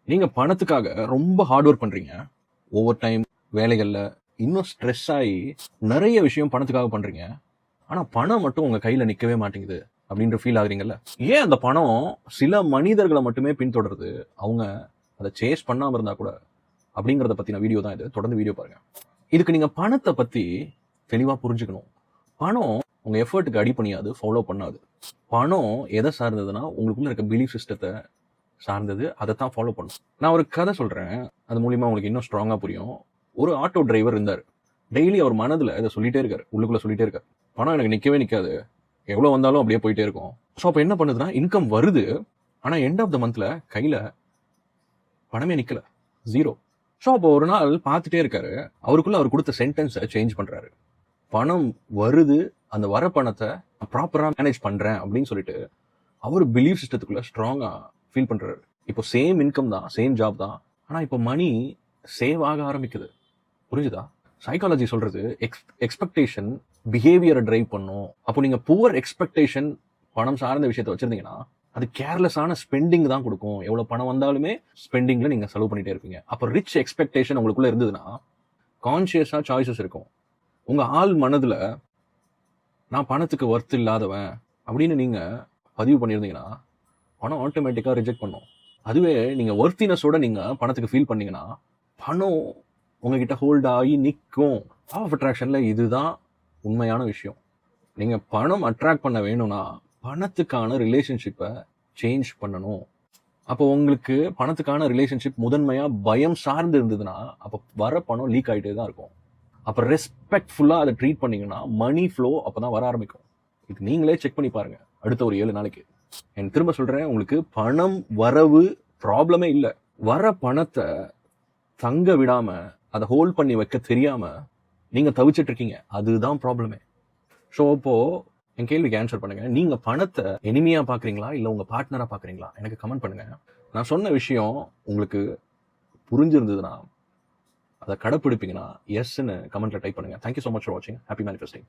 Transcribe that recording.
நீங்க பணத்துக்காக ரொம்ப ஹார்ட் ஒர்க் பண்றீங்க. ஓவர் டைம் வேலைகள்ல இன்னும் ஸ்ட்ரெஸ் ஆகி நிறைய விஷயம் பணத்துக்காக பண்றீங்க. ஆனா பணம் மட்டும் உங்க கையில நிக்கவே மாட்டேங்குது அப்படின்ற ஃபீல் ஆகுறீங்கல்ல. ஏன் அந்த பணம் சில மனிதர்களை மட்டுமே பின்தொடருது, அவங்க அதை சேஸ் பண்ணாம இருந்தா கூட, அப்படிங்கறத பத்தின வீடியோ தான் இது. தொடர்ந்து வீடியோ பாருங்க. இதுக்கு நீங்க பணத்தை பத்தி தெளிவா புரிஞ்சுக்கணும். பணம் உங்க எஃபர்ட்டுக்கு அடி பண்ணியாது, ஃபாலோ பண்ணாது. பணம் எதை சார்ந்ததுன்னா உங்களுக்குள்ள இருக்க பிலீஃப் சிஸ்டத்தை சார்ந்தது. அதை தான் ஃபாலோ பண்ணும். நான் ஒரு கதை சொல்றேன், அது மூலியமா உங்களுக்கு இன்னும் ஸ்ட்ராங்கா புரியும். ஒரு ஆட்டோ டிரைவர் இருந்தார். டெய்லி அவர் மனதுல இதை சொல்லிட்டே இருக்காரு, உள்ளுக்குள்ள சொல்லிட்டே இருக்காரு, பணம் எனக்கு நிக்கவே நிக்காது, எவ்வளவு வந்தாலும் அப்படியே போயிட்டே இருக்கும். ஸோ அப்ப என்ன பண்ணுதுன்னா, இன்கம் வருது, ஆனா எண்ட் ஆஃப் த மந்த்ல கையில பணமே நிக்கல, ஜீரோ. ஸோ அப்போ ஒரு நாள் பார்த்துட்டே இருக்காரு, அவருக்குள்ள அவர் கொடுத்த சென்டென்ஸை சேஞ்ச் பண்றாரு. பணம் வருது, அந்த வர பணத்தை ப்ராப்பரா மேனேஜ் பண்றேன் அப்படின்னு சொல்லிட்டு அவர் பிலீஃப் சிஸ்டத்துக்குள்ள ஸ்ட்ராங்கா ஃபீல் பண்றாரு. இப்போ சேம் இன்கம் தான், சேம் ஜாப் தான், ஆனா இப்போ மணி சேவ் ஆக ஆரம்பிக்குது. புரிஞ்சுதா? சைக்காலஜி சொல்றது எக்ஸ்பெக்டேஷன் பிஹேவியரை டிரைவ் பண்ணும். அப்போ நீங்க புவர் எக்ஸ்பெக்டேஷன் பணம் சார்ந்த விஷயத்தை வச்சிருந்தீங்கன்னா அது கேர்லெஸ்ஸான ஸ்பெண்டிங் தான் கொடுக்கும். எவ்வளவு பணம் வந்தாலுமே ஸ்பெண்டிங்ல நீங்க செலவு பண்ணிட்டே இருப்பீங்க. அப்போ ரிச் எக்ஸ்பெக்டேஷன் உங்களுக்குள்ள இருந்ததுன்னா கான்சியஸா சாய்ஸஸ் இருக்கும். உங்க ஆள் மனதுல நான் பணத்துக்கு ஒர்த் இல்லாதவன் அப்படின்னு நீங்க பதிவு பண்ணியிருந்தீங்கன்னா பணம் ஆட்டோமேட்டிக்கா ரிஜெக்ட் பண்ணும். அதுவே நீங்க ஒர்த்தினஸோட நீங்க பணத்துக்கு ஃபீல் பண்ணீங்கன்னா பணம் உங்ககிட்ட ஹோல்ட் ஆகி நிற்கும். ஆஃப் அட்ராக்ஷன்ல இதுதான் உண்மையான விஷயம். நீங்க பணம் அட்ராக்ட் பண்ண வேணும்னா பணத்துக்கான ரிலேஷன்ஷிப்பை சேஞ்ச் பண்ணணும். அப்போ உங்களுக்கு பணத்துக்கான ரிலேஷன்ஷிப் முதன்மையா பயம் சார்ந்து இருந்ததுன்னா அப்போ வர பணம் லீக் ஆகிட்டே தான் இருக்கும். அப்போ ரெஸ்பெக்ட்ஃபுல்லா அதை ட்ரீட் பண்ணீங்கன்னா மணி ஃப்ளோ அப்பதான் வர ஆரம்பிக்கும். இது நீங்களே செக் பண்ணி பாருங்க அடுத்த ஒரு 7 நாளைக்கு. என் திரும்ப சொல்றேன், உங்களுக்கு பணம் வரவு ப்ராப்ளமே இல்லை. வர பணத்தை தங்க விடாம அதை ஹோல்ட் பண்ணி வைக்க தெரியாம நீங்க தவிச்சிட்டு இருக்கீங்க, அதுதான் ப்ராப்ளமே. ஸோ அப்போ என் கேள்விக்கு ஆன்சர் பண்ணுங்க. நீங்க பணத்தை எனிமியா பாக்குறீங்களா இல்ல உங்க பார்ட்னரா பாக்குறீங்களா? எனக்கு கமெண்ட் பண்ணுங்க. நான் சொன்ன விஷயம் உங்களுக்கு புரிஞ்சிருந்ததுன்னா அதை கடைப்பிடிப்பீங்கன்னா எஸ்ன்னு கமெண்ட்ல டைப் பண்ணுங்க. தேங்க்யூ ஸோ மச் ஃபார் வாட்சிங். Happy manifesting.